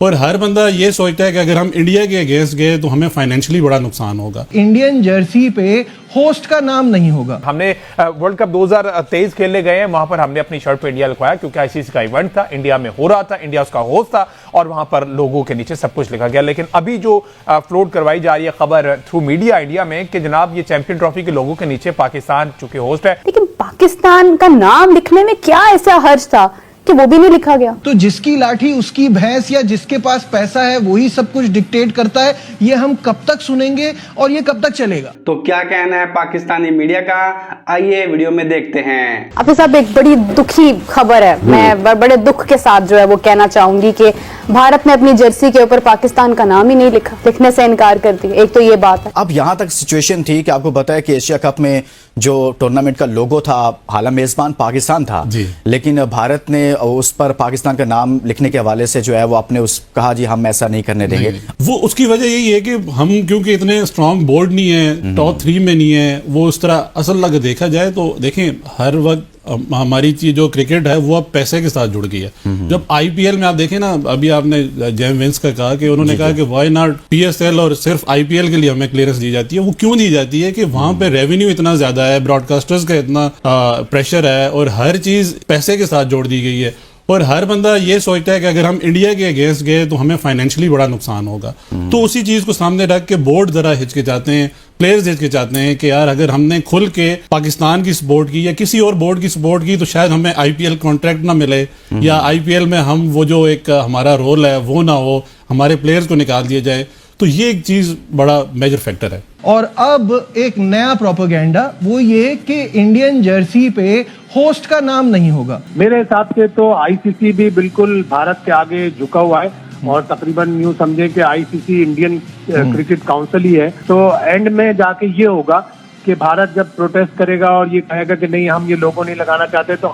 और हर बंदा ये सोचता है कि अगर हम इंडिया के अगेंस्ट गए तो हमें फाइनेंशियली बड़ा नुकसान होगा। इंडियन जर्सी पे होस्ट का नाम नहीं होगा। हमने वर्ल्ड कप 2023 खेलने गए हैं, वहां पर हमने अपनी शर्ट पे इंडिया लिखवाया क्योंकि आईसीसी का इवेंट था, इंडिया में हो रहा था, इंडिया उसका होस्ट था और वहां पर लोगों के नीचे सब कुछ लिखा गया। लेकिन अभी जो फ्लोट करवाई जा रही है खबर थ्रू मीडिया इंडिया में कि जनाब ये चैंपियन ट्रॉफी के लोगों के नीचे पाकिस्तान चूंकि होस्ट है। लेकिन पाकिस्तान का नाम लिखने में क्या ऐसा हर्ज था कि वो भी नहीं लिखा गया? तो जिसकी लाठी उसकी भैंस, या जिसके पास पैसा है वही सब कुछ डिक्टेट करता है, ये हम कब तक सुनेंगे और ये कब तक चलेगा? तो क्या कहना है पाकिस्तानी मीडिया का, आइए वीडियो में देखते हैं। अब साहब एक बड़ी दुखी खबर है, मैं बड़े दुख के साथ जो है वो कहना चाहूंगी कि भारत ने अपनी जर्सी के ऊपर पाकिस्तान का नाम ही नहीं लिखा, लिखने से इनकार कर दिया। एक तो ये बात है। अब यहाँ तक सिचुएशन थी कि आपको बताया कि एशिया कप में जो टूर्नामेंट का लोगो था, हालांकि मेजबान पाकिस्तान था, लेकिन भारत ने उस पर पाकिस्तान का नाम लिखने के हवाले से जो है वो आपने कहा जी हम ऐसा नहीं करने देंगे। वो उसकी वजह यही है कि हम क्योंकि इतने स्ट्रांग बोर्ड नहीं है, टॉप 3 में नहीं है, वो उस तरह असल लग देखा जाए तो देखें हर वक्त हमारी चीज जो क्रिकेट है वो अब पैसे के साथ जुड़ गई है। जब आईपीएल में आप देखें ना, अभी आपने जेम विंस का कहा कि उन्होंने कहा कि व्हाई नॉट पीएसएल और सिर्फ आईपीएल के लिए हमें क्लियरेंस दी जाती है। वो क्यों दी जाती है कि वहां पे रेवेन्यू इतना ज्यादा है, ब्रॉडकास्टर्स का इतना प्रेशर है और हर चीज पैसे के साथ जोड़ दी गई है। और हर बंदा ये सोचता है कि अगर हम इंडिया के अगेंस्ट गए तो हमें फाइनेंशियली बड़ा नुकसान होगा। तो उसी चीज को सामने रख के बोर्ड जरा हिचकिचाते हैं, प्लेयर्स हिचकिचाते हैं कि यार अगर हमने खुल के पाकिस्तान की सपोर्ट की या किसी और बोर्ड की सपोर्ट की तो शायद हमें आईपीएल कॉन्ट्रैक्ट ना मिले, या आईपीएल में हम वो जो एक हमारा रोल है वो ना हो, हमारे प्लेयर्स को निकाल दिया जाए। तो ये एक चीज बड़ा मेजर फैक्टर है। और अब एक नया प्रोपेगेंडा, वो ये कि इंडियन जर्सी पे होस्ट का नाम नहीं होगा। मेरे हिसाब से तो आईसीसी भी बिल्कुल भारत के आगे झुका हुआ है और तकरीबन यूं समझे कि आईसीसी इंडियन क्रिकेट काउंसिल ही है। तो एंड में जाके ये होगा कि भारत जब प्रोटेस्ट करेगा और ये कहेगा कि नहीं हम ये लोगो नहीं लगाना चाहते, तो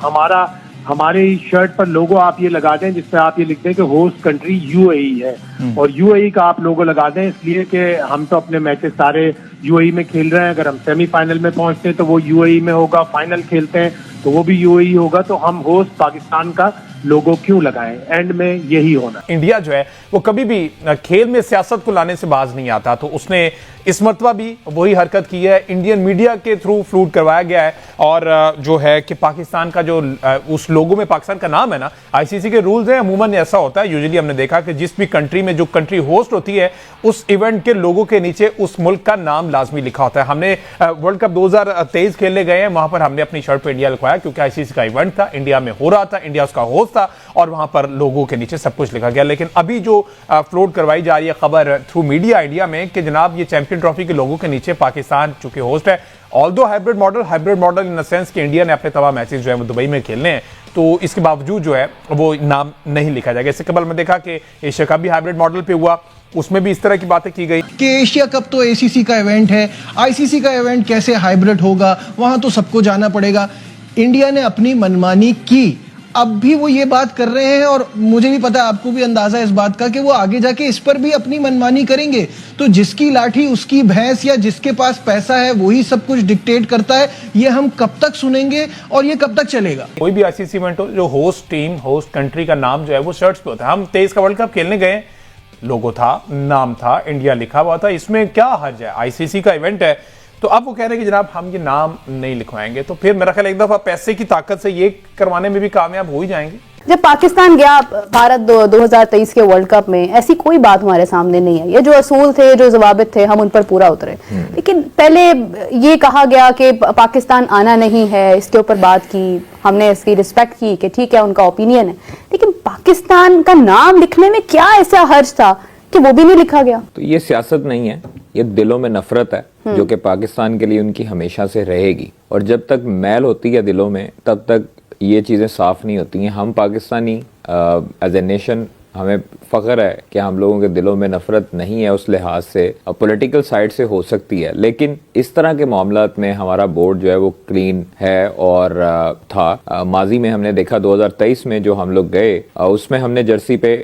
हमारे शर्ट पर लोगो आप ये लगा दें जिसपे आप ये लिख दें कि होस्ट कंट्री यूएई है, और यूएई का आप लोगो लगा दें, इसलिए कि हम तो अपने मैचेस सारे यूएई में खेल रहे हैं। अगर हम सेमीफाइनल में पहुंचते हैं तो वो यूएई में होगा, फाइनल खेलते हैं तो वो भी यूएई होगा, तो हम होस्ट पाकिस्तान का लोगो क्यों लगाएं? एंड में यही होना। इंडिया जो है वो कभी भी खेल में सियासत को लाने से बाज नहीं आता, तो उसने इस मरतबा भी वही हरकत की है। इंडियन मीडिया के थ्रू फ्लूट करवाया गया है और जो है कि पाकिस्तान का जो उस लोगो में पाकिस्तान का नाम है ना, आईसीसी के रूल्स हैं, अमूमन ऐसा होता है, यूजुअली हमने देखा कि जिस भी कंट्री में जो कंट्री होस्ट होती है उस इवेंट के लोगो के नीचे उस मुल्क का नाम लाजमी लिखा होता है। हमने वर्ल्ड कप 2023 खेलने गए हैं, वहां पर हमने अपनी शर्ट पे इंडिया लिखवाया क्योंकि आईसीसी का इवेंट था, इंडिया में हो रहा था, इंडिया उसका होस्ट था और वहां पर लोगों के नीचे सब कुछ लिखा गया। लेकिन अभी जो फ्लोट करवाई जा रही है खबर थ्रू मीडिया इंडिया में कि जनाब ये चैंपियन ट्रॉफी के लोगों के नीचे पाकिस्तान चूंकि होस्ट है, although hybrid model in the sense कि इंडिया ने अपने तमाम मैचेस जो है वो दुबई में खेलने हैं, तो इसके बावजूद जो है वो नाम नहीं लिखा जाएगा। इससे कबल में देखा कि एशिया कप भी हाइब्रिड मॉडल पे हुआ, उसमें भी इस तरह की बातें की गई कि एशिया कप तो एसीसी का इवेंट है, आईसीसी का इवेंट कैसे हाइब्रिड होगा, वहां तो सबको जाना पड़ेगा। इंडिया ने अपनी मनमानी की, अब भी वो ये बात कर रहे हैं और मुझे भी पता है, आपको भी अंदाजा है इस बात का कि वो आगे जाके इस पर भी अपनी मनमानी करेंगे। तो जिसकी लाठी उसकी भैंस, या जिसके पास पैसा है वही सब कुछ डिक्टेट करता है, ये हम कब तक सुनेंगे और ये कब तक चलेगा? कोई भी आईसीसी इवेंट हो, जो होस्ट टीम होस्ट कंट्री का नाम जो है वो शर्ट्स पे होता है। हम 23 का वर्ल्ड कप खेलने गए, लोगो था, नाम था, इंडिया लिखा हुआ था, इसमें क्या हर्ज है? आईसीसी का इवेंट है। तो अब वो कह रहे हैं कि जनाब हम ये नाम नहीं लिखवाएंगे, तो फिर मेरा ख्याल एक दफा पैसे की ताकत से ये करवाने में भी कामयाब हो ही जाएंगे। जब पाकिस्तान गया भारत 2023 के वर्ल्ड कप में, ऐसी कोई बात हमारे सामने नहीं है। ये जो असूल थे, जो जवाबित थे, हम उन पर पूरा उतरे। लेकिन पहले ये कहा गया कि पाकिस्तान आना नहीं है, इसके ऊपर बात की, हमने इसकी रिस्पेक्ट की कि ठीक है उनका ओपिनियन है, लेकिन पाकिस्तान का नाम लिखने में क्या ऐसा हर्ज था कि वो भी नहीं लिखा गया? तो ये सियासत नहीं है, ये दिलों में नफरत है जो कि पाकिस्तान के लिए उनकी हमेशा से रहेगी। और जब तक मैल होती है दिलों में तब तक ये चीज़ें साफ नहीं होती हैं। हम पाकिस्तानी एज ए नेशन, हमें फ़ख्र है कि हम लोगों के दिलों में नफरत नहीं है उस लिहाज से। पॉलिटिकल साइड से हो सकती है, लेकिन इस तरह के मामलात में हमारा बोर्ड जो है वो क्लीन है और था। माजी में हमने देखा 2023 में जो हम लोग गए उसमें हमने जर्सी पे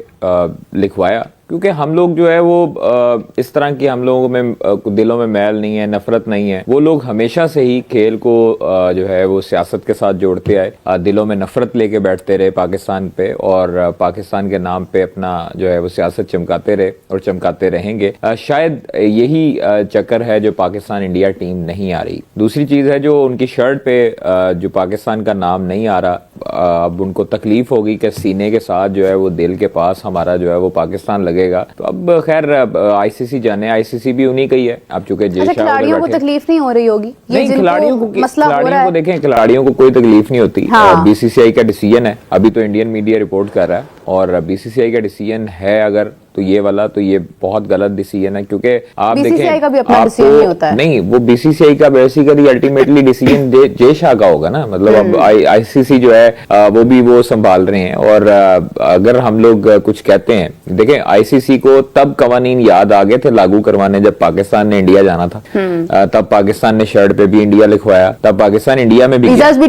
लिखवाया क्योंकि हम लोग जो है वो इस तरह की, हम लोगों में दिलों में मैल नहीं है, नफरत नहीं है। वो लोग हमेशा से ही खेल को जो है वो सियासत के साथ जोड़ते आए, दिलों में नफरत लेके बैठते रहे पाकिस्तान पे, और पाकिस्तान के नाम पे अपना जो है वो सियासत चमकाते रहे और चमकाते रहेंगे। शायद यही चक्कर है जो पाकिस्तान इंडिया टीम नहीं आ रही। दूसरी चीज है जो उनकी शर्ट पे जो पाकिस्तान का नाम नहीं आ रहा, अब उनको तकलीफ होगी कि सीने के साथ जो है वो दिल के पास हमारा जो है वो पाकिस्तान लगेगा। तो अब खैर आईसीसी जाने, आईसीसी भी उन्हीं का ही है। अब चूंकि खिलाड़ियों को तकलीफ नहीं हो रही होगी, नहीं खिलाड़ियों को देखें, खिलाड़ियों को कोई तकलीफ नहीं होती। बीसीसीआई का डिसीजन है, अभी तो इंडियन मीडिया रिपोर्ट कर रहा है, और बीसीसीआई का डिसीजन है अगर तो ये वाला, तो ये बहुत गलत डिसीजन है। क्योंकि आप देखें, का भी अपना डिसीजन नहीं होता है। नहीं, वो बीसीसीआई का basically ultimately decision Jay Shah का होगा ना, मतलब अब आईसीसी जो है वो भी वो संभाल रहे हैं। और अगर हम लोग कुछ कहते हैं, देखें आईसीसी को तब कवानीन याद आ गए थे लागू करवाने जब पाकिस्तान ने इंडिया जाना था, तब पाकिस्तान ने शर्ट पे भी इंडिया लिखवाया, तब पाकिस्तान इंडिया में भी वीजाज भी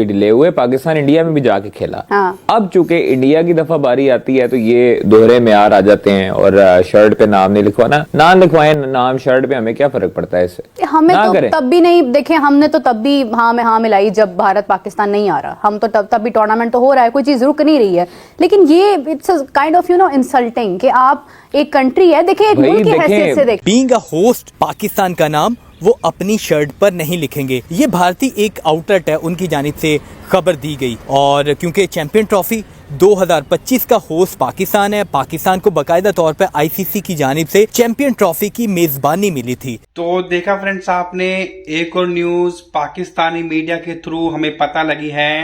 डिले हुए, पाकिस्तान इंडिया में भी जाके खेला। अब चूंकि इंडिया की दफा बारी आती है तो ये दोहरे में आ जाते हैं, और शर्ट पे नाम नहीं लिखवाना, नाम लिखवाएं, नाम शर्ट पे, हमें क्या फर्क पड़ता है इससे? हमें तो तब भी नहीं, देखें हमने तो तब भी हाँ में हाँ मिलाई जब भारत पाकिस्तान नहीं आ रहा। हम तो तब भी टूर्नामेंट तो हो रहा है, कोई चीज रुक नहीं रही है। लेकिन ये इट्स काइंड ऑफ इंसल्टिंग कि आप एक कंट्री है, देखिए एक मुल्क की हैसियत से देखें। बीइंग अ होस्ट, पाकिस्तान का नाम वो अपनी शर्ट पर नहीं लिखेंगे, ये भारतीय एक आउटलेट है उनकी जानिब से खबर दी गई। और क्योंकि चैंपियन ट्रॉफी 2025 का होस्ट पाकिस्तान है, पाकिस्तान को बाकायदा तौर पर आईसीसी की जानिब से चैंपियन ट्रॉफी की मेजबानी मिली थी। तो देखा फ्रेंड्स आपने, एक और न्यूज पाकिस्तानी मीडिया के थ्रू हमें पता लगी है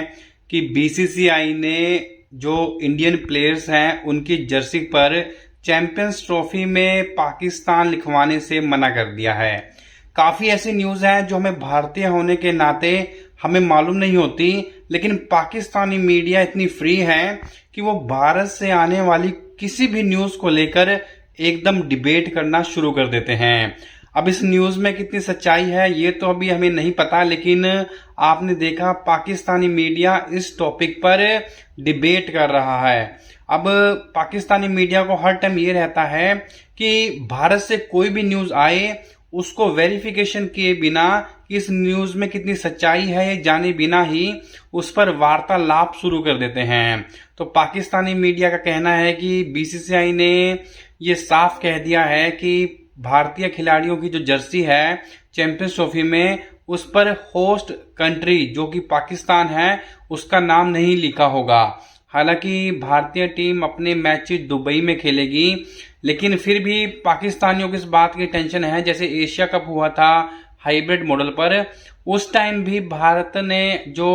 कि बीसीसीआई ने जो इंडियन प्लेयर्स हैं उनकी जर्सी पर चैंपियंस ट्रॉफी में पाकिस्तान लिखवाने से मना कर दिया है। काफी ऐसी न्यूज हैं जो हमें भारतीय होने के नाते हमें मालूम नहीं होती, लेकिन पाकिस्तानी मीडिया इतनी फ्री है कि वो भारत से आने वाली किसी भी न्यूज को लेकर एकदम डिबेट करना शुरू कर देते हैं। अब इस न्यूज में कितनी सच्चाई है ये तो अभी हमें नहीं पता, लेकिन आपने देखा पाकिस्तानी मीडिया इस टॉपिक पर डिबेट कर रहा है। अब पाकिस्तानी मीडिया को हर टाइम ये रहता है कि भारत से कोई भी न्यूज आए उसको वेरिफिकेशन किए बिना, इस न्यूज में कितनी सच्चाई है ये जाने बिना ही उस पर वार्तालाप शुरू कर देते हैं। तो पाकिस्तानी मीडिया का कहना है कि बीसीसीआई ने ये साफ कह दिया है कि भारतीय खिलाड़ियों की जो जर्सी है चैंपियंस ट्रॉफी में, उस पर होस्ट कंट्री जो कि पाकिस्तान है उसका नाम नहीं लिखा होगा। हालांकि भारतीय टीम अपने मैचेस दुबई में खेलेगी, लेकिन फिर भी पाकिस्तानियों को इस बात की टेंशन है, जैसे एशिया कप हुआ था हाइब्रिड मॉडल पर, उस टाइम भी भारत ने जो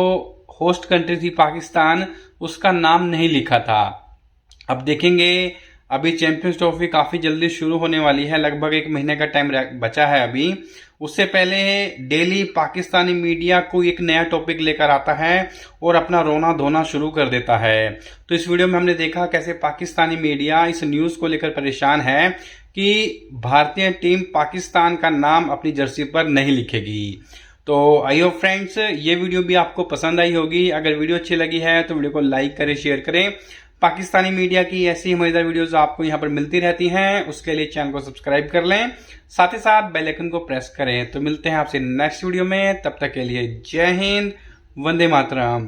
होस्ट कंट्री थी पाकिस्तान, उसका नाम नहीं लिखा था। अब देखेंगे, अभी चैंपियंस ट्रॉफी काफी जल्दी शुरू होने वाली है, लगभग 1 महीने का टाइम बचा है अभी। उससे पहले डेली पाकिस्तानी मीडिया कोई एक नया टॉपिक लेकर आता है और अपना रोना धोना शुरू कर देता है। तो इस वीडियो में हमने देखा कैसे पाकिस्तानी मीडिया इस न्यूज को लेकर परेशान है कि भारतीय टीम पाकिस्तान का नाम अपनी जर्सी पर नहीं लिखेगी। तो आई होप फ्रेंड्स ये वीडियो भी आपको पसंद आई होगी। अगर वीडियो अच्छी लगी है तो वीडियो को लाइक करें, शेयर करें। पाकिस्तानी मीडिया की ऐसी मजेदार वीडियोस आपको यहाँ पर मिलती रहती हैं, उसके लिए चैनल को सब्सक्राइब कर लें, साथ ही साथ बेल आइकन को प्रेस करें। तो मिलते हैं आपसे नेक्स्ट वीडियो में, तब तक के लिए जय हिंद, वंदे मातरम।